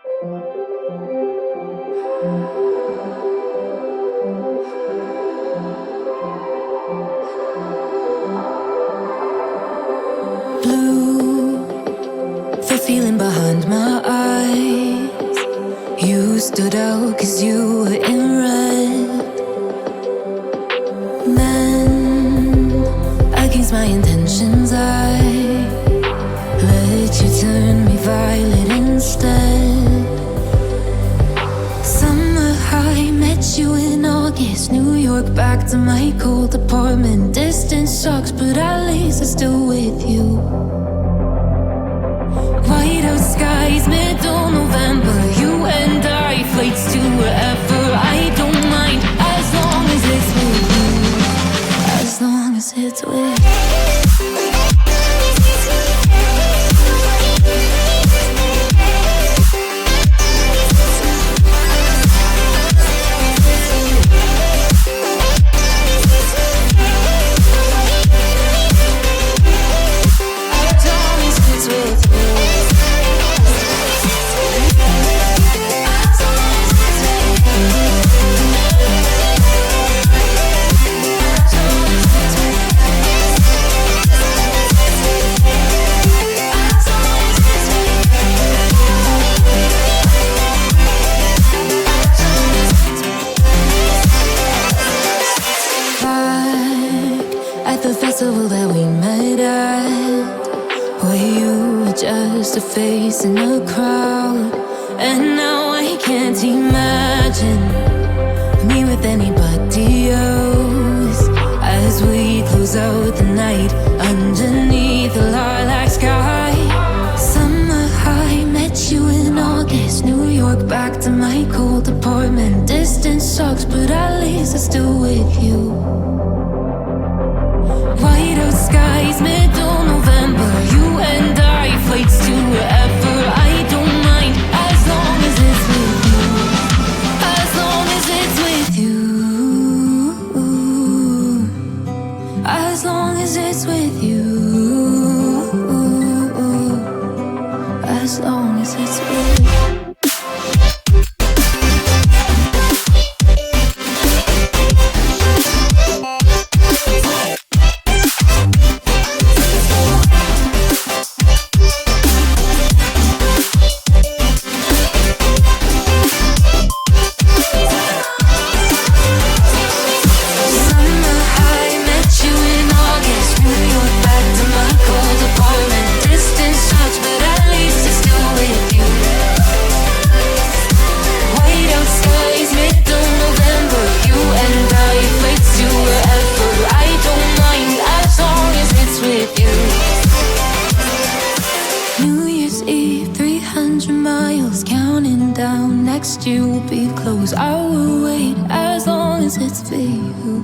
Blue, the feeling behind my eyes. You stood out 'cause you were in red. Men, against my intentions, I let you turn me violet instead. Summer high, met you in August. New York, back to my cold apartment. Distance sucks, but at least I'm still with you. White out skies, middle November. You and I, flights to wherever. I don't mind, as long as it's with you. As long as it's with you. That we met at, where you were just a face in a crowd. And now I can't imagine me with anybody else. As we close out the night underneath the lilac sky. Summer high, met you in August. New York, back to my cold apartment. Distance sucks, but at least I'm still with you. White out skies, middle November. You and I, flights to wherever. I don't mind, as long as it's with you. As long as it's with you. As long as it's with you. As long as it's with you. Next year will be close. I will wait as long as it's for you.